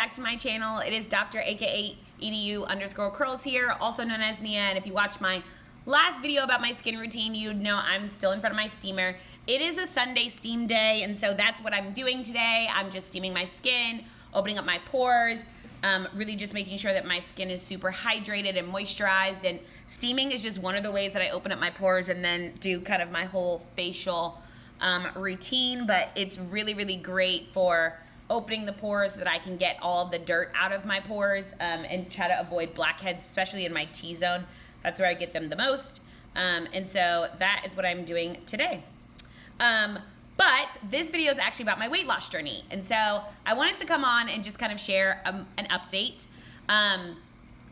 back to my channel. It is Dr. aka edu_curlz here, also known as Nia. And if you watched my last video about my skin routine, you'd know I'm still in front of my steamer. It is a Sunday steam day, and so that's what I'm doing today. I'm just steaming my skin, opening up my pores, really just making sure that my skin is super hydrated and moisturized. And steaming is just one of the ways that I open up my pores and then do kind of my whole facial routine. But it's really, really great for opening the pores so that I can get all of the dirt out of my pores and try to avoid blackheads, especially in my T-zone. That's where I get them the most. And so that is what I'm doing today. But this video is actually about my weight loss journey. And so I wanted to come on and just kind of share an update.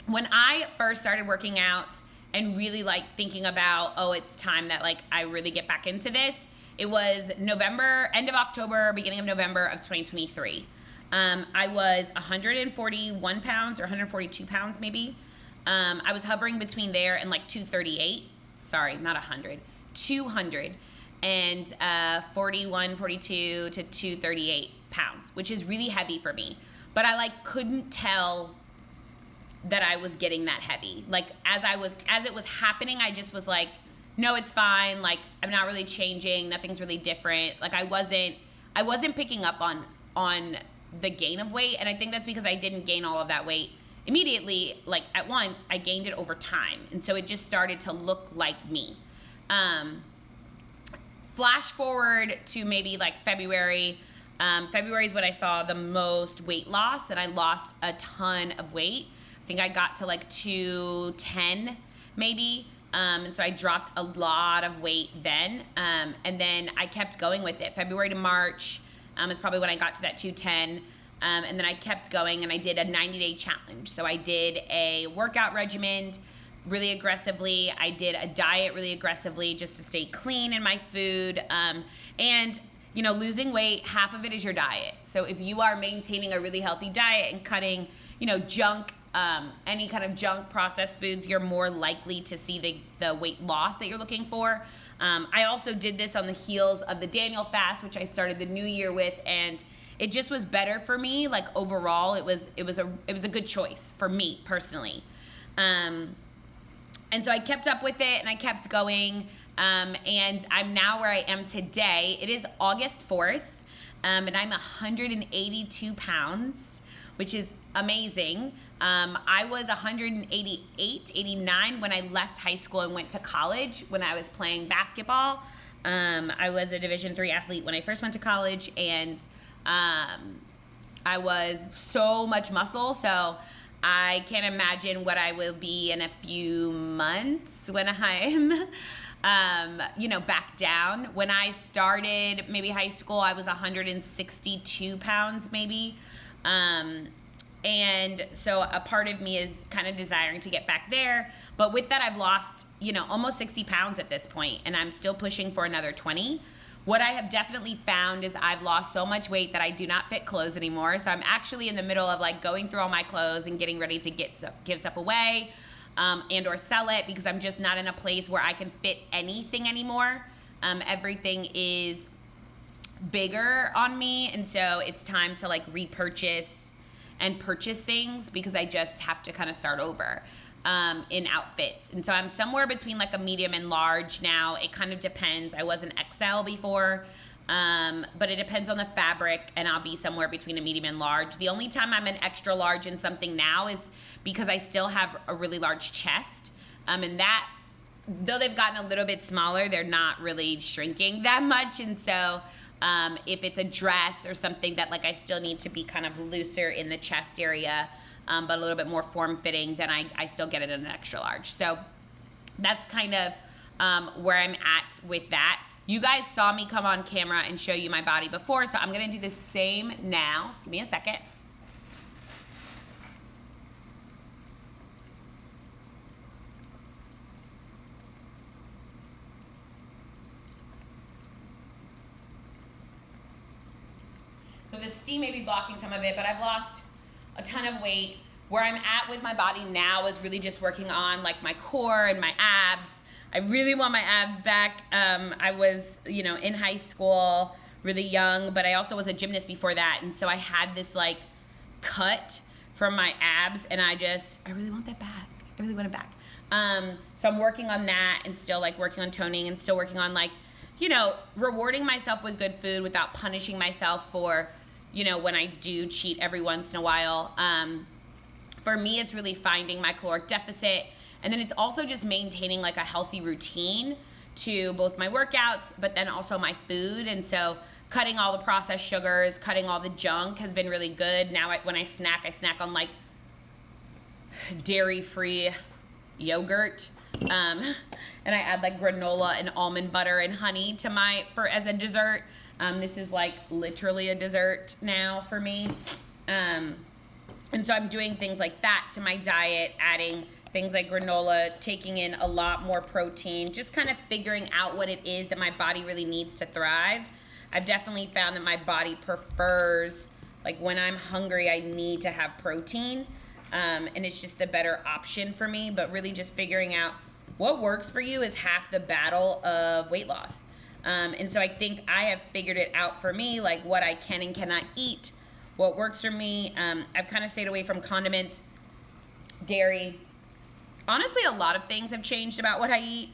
When I first started working out and really like thinking about, oh, it's time that like I really get back into this, it was November, end of October, beginning of November of 2023. I was 141 pounds or 142 pounds maybe. I was hovering between there and like 238. Sorry, not 100. 200 and 41, 42 to 238 pounds, which is really heavy for me. But I like couldn't tell that I was getting that heavy. Like as it was happening, I just was like, no, it's fine. Like I'm not really changing. Nothing's really different. Like I wasn't picking up on the gain of weight. And I think that's because I didn't gain all of that weight immediately, like at once. I gained it over time. And so it just started to look like me. Flash forward to maybe like February. February is when I saw the most weight loss, and I lost a ton of weight. I think I got to like 210 maybe. And so I dropped a lot of weight then. And then I kept going with it. February to March is probably when I got to that 210. And then I kept going, and I did a 90-day challenge. So I did a workout regimen really aggressively. I did a diet really aggressively just to stay clean in my food. And, you know, losing weight, half of it is your diet. So if you are maintaining a really healthy diet and cutting, you know, junk, any kind of junk processed foods, you're more likely to see the weight loss that you're looking for. I also did this on the heels of the Daniel fast, which I started the new year with, and it just was better for me. Like overall, it was a good choice for me personally. And so I kept up with it and I kept going. And I'm now where I am today. It is August 4th, and I'm 182 pounds, which is amazing. I was 188, 89 when I left high school and went to college when I was playing basketball. I was a Division III athlete when I first went to college, and I was so much muscle, so I can't imagine what I will be in a few months when I'm, you know, back down. When I started maybe high school, I was 162 pounds maybe. And so a part of me is kind of desiring to get back there. But with that, I've lost, you know, almost 60 pounds at this point, and I'm still pushing for another 20. What I have definitely found is I've lost so much weight that I do not fit clothes anymore. So I'm actually in the middle of like going through all my clothes and getting ready to give stuff away and or sell it, because I'm just not in a place where I can fit anything anymore. Everything is bigger on me, and so it's time to like repurchase and purchase things, because I just have to kind of start over in outfits. And so I'm somewhere between like a medium and large now. It kind of depends. I was an XL before, but it depends on the fabric, and I'll be somewhere between a medium and large. The only time I'm an extra large in something now is because I still have a really large chest. And that, though they've gotten a little bit smaller, they're not really shrinking that much. And so if it's a dress or something that like I still need to be kind of looser in the chest area, but a little bit more form-fitting, then I still get it in an extra large. So that's kind of where I'm at with that. You guys saw me come on camera and show you my body before, so I'm gonna do the same now. Just give me a second. So the steam may be blocking some of it, but I've lost a ton of weight. Where I'm at with my body now is really just working on like my core and my abs. I really want my abs back. I was, you know, in high school, really young, but I also was a gymnast before that. And so I had this like cut from my abs, and I really want that back. I really want it back. So I'm working on that, and still like working on toning, and still working on like, you know, rewarding myself with good food without punishing myself for, you know, when I do cheat every once in a while. For me, it's really finding my caloric deficit, and then it's also just maintaining like a healthy routine to both my workouts, but then also my food. And so cutting all the processed sugars, cutting all the junk has been really good. Now when I snack on like dairy-free yogurt, and I add like granola and almond butter and honey to as a dessert. This is like literally a dessert now for me. And so I'm doing things like that to my diet, adding things like granola, taking in a lot more protein, just kind of figuring out what it is that my body really needs to thrive. I've definitely found that my body prefers, like when I'm hungry, I need to have protein. And it's just the better option for me, but really just figuring out what works for you is half the battle of weight loss. And so I think I have figured it out for me, like what I can and cannot eat, what works for me. I've kind of stayed away from condiments, dairy. Honestly, a lot of things have changed about what I eat,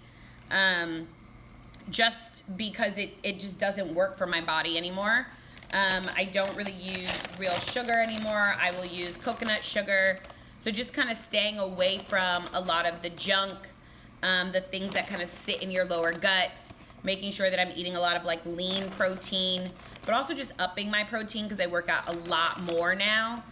just because it just doesn't work for my body anymore. I don't really use real sugar anymore. I will use coconut sugar. So just kind of staying away from a lot of the junk, the things that kind of sit in your lower gut, making sure that I'm eating a lot of like lean protein, but also just upping my protein because I work out a lot more now.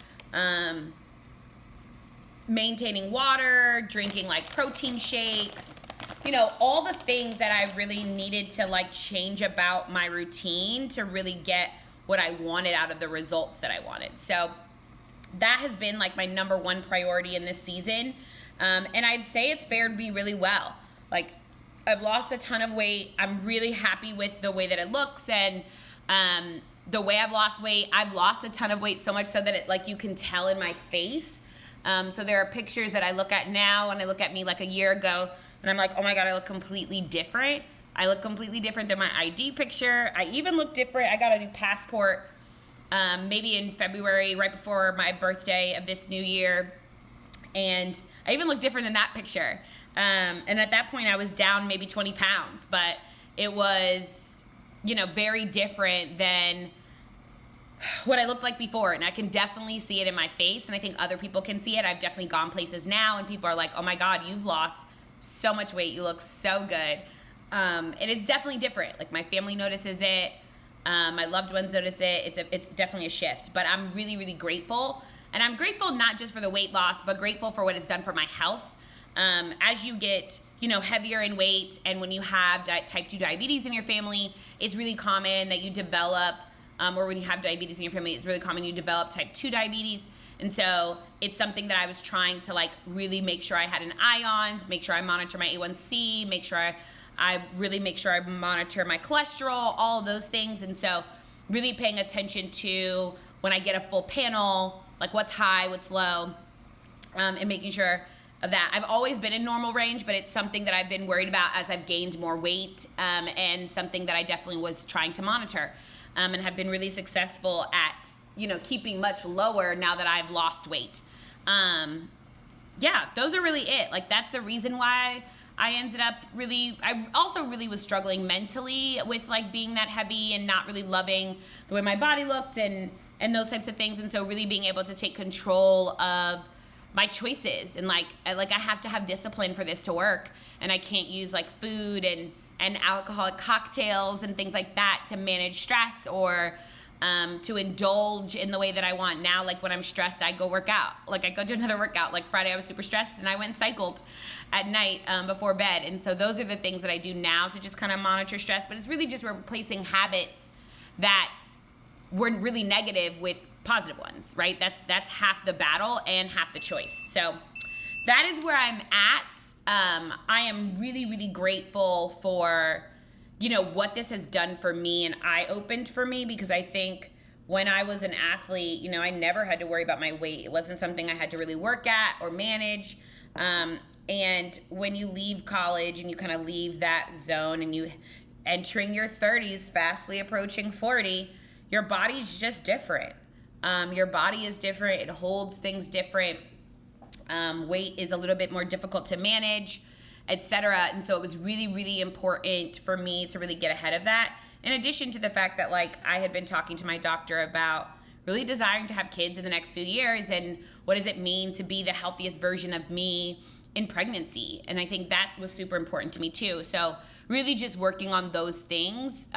Maintaining water, drinking like protein shakes, you know, all the things that I really needed to like change about my routine to really get what I wanted out of the results that I wanted. So that has been like my number one priority in this season. And I'd say it's fared me really well. Like I've lost a ton of weight. I'm really happy with the way that it looks, and the way I've lost weight. I've lost a ton of weight, so much so that it like you can tell in my face. So there are pictures that I look at now and I look at me like a year ago and I'm like, oh my God, I look completely different. I look completely different than my ID picture. I even look different. I got a new passport maybe in February, right before my birthday of this new year. And I even look different than that picture. And at that point I was down maybe 20 pounds, but it was, you know, very different than what I looked like before. And I can definitely see it in my face, and I think other people can see it. I've definitely gone places now and people are like, oh my God, you've lost so much weight. You look so good. And it's definitely different. Like my family notices it. My loved ones notice it. It's definitely a shift, but I'm really, really grateful. And I'm grateful not just for the weight loss, but grateful for what it's done for my health. As you get, you know, heavier in weight, and when you have type 2 diabetes in your family, it's really common that you develop, or when you have diabetes in your family, it's really common you develop type 2 diabetes. And so it's something that I was trying to like really make sure I had an eye on, to make sure I monitor my A1C, make sure I really make sure I monitor my cholesterol, all of those things. And so really paying attention to when I get a full panel, like what's high, what's low, and making sure of that. I've always been in normal range, but it's something that I've been worried about as I've gained more weight, and something that I definitely was trying to monitor, and have been really successful at, you know, keeping much lower now that I've lost weight. Yeah, those are really it. Like that's the reason why I ended up I also really was struggling mentally with like being that heavy and not really loving the way my body looked and those types of things. And so really being able to take control of my choices, and like I have to have discipline for this to work, and I can't use like food and alcoholic cocktails and things like that to manage stress or to indulge in the way that I want now. Like when I'm stressed, I go work out. Like I go do another workout. Like Friday I was super stressed and I went and cycled at night before bed. And so those are the things that I do now to just kind of monitor stress. But it's really just replacing habits that were really negative with positive ones, right? That's half the battle and half the choice. So that is where I'm at. I am really, really grateful for, you know, what this has done for me and eye-opened for me, because I think when I was an athlete, you know, I never had to worry about my weight. It wasn't something I had to really work at or manage. And when you leave college and you kind of leave that zone and you entering your 30s, fastly approaching 40, your body's just different. Your body is different. It holds things different. Weight is a little bit more difficult to manage, etc. And so it was really, really important for me to really get ahead of that. In addition to the fact that like I had been talking to my doctor about really desiring to have kids in the next few years and what does it mean to be the healthiest version of me in pregnancy. And I think that was super important to me too. So really just working on those things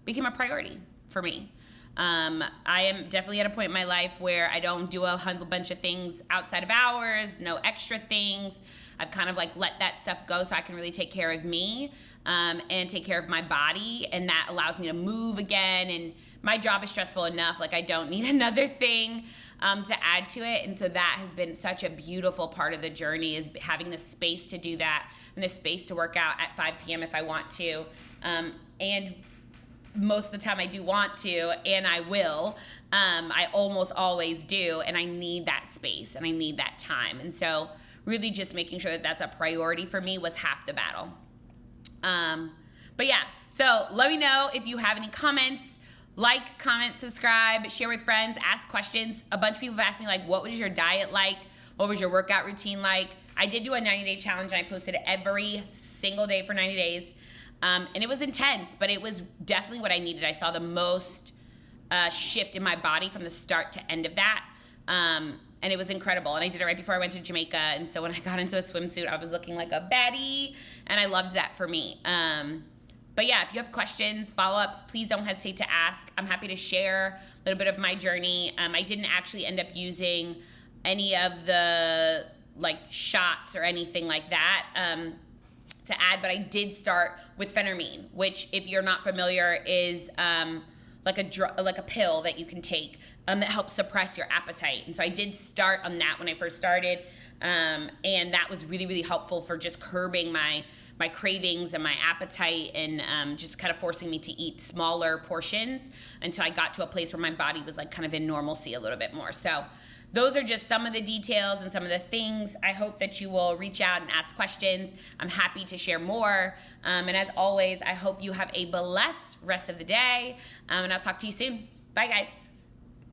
became a priority for me. I am definitely at a point in my life where I don't do a bunch of things outside of hours, no extra things. I've kind of like let that stuff go so I can really take care of me and take care of my body. And that allows me to move again. And my job is stressful enough. Like I don't need another thing to add to it. And so that has been such a beautiful part of the journey, is having the space to do that and the space to work out at 5 p.m. if I want to. And most of the time I do want to, and I will. I almost always do. And I need that space and I need that time. And so really just making sure that that's a priority for me was half the battle. But yeah, so let me know if you have any comments. Like, comment, subscribe, share with friends, ask questions. A bunch of people have asked me, like, what was your diet like? What was your workout routine like? I did do a 90-day challenge, and I posted it every single day for 90 days. And it was intense, but it was definitely what I needed. I saw the most shift in my body from the start to end of that. And it was incredible. And I did it right before I went to Jamaica. And so when I got into a swimsuit, I was looking like a baddie. And I loved that for me. But yeah, if you have questions, follow-ups, please don't hesitate to ask. I'm happy to share a little bit of my journey. I didn't actually end up using any of the like shots or anything like that to add, but I did start with phentermine, which if you're not familiar is like a pill that you can take that helps suppress your appetite. And so I did start on that when I first started, and that was really, really helpful for just curbing my cravings and my appetite, and just kind of forcing me to eat smaller portions until I got to a place where my body was like kind of in normalcy a little bit more. So those are just some of the details and some of the things. I hope that you will reach out and ask questions. I'm happy to share more. And as always, I hope you have a blessed rest of the day. And I'll talk to you soon. Bye, guys.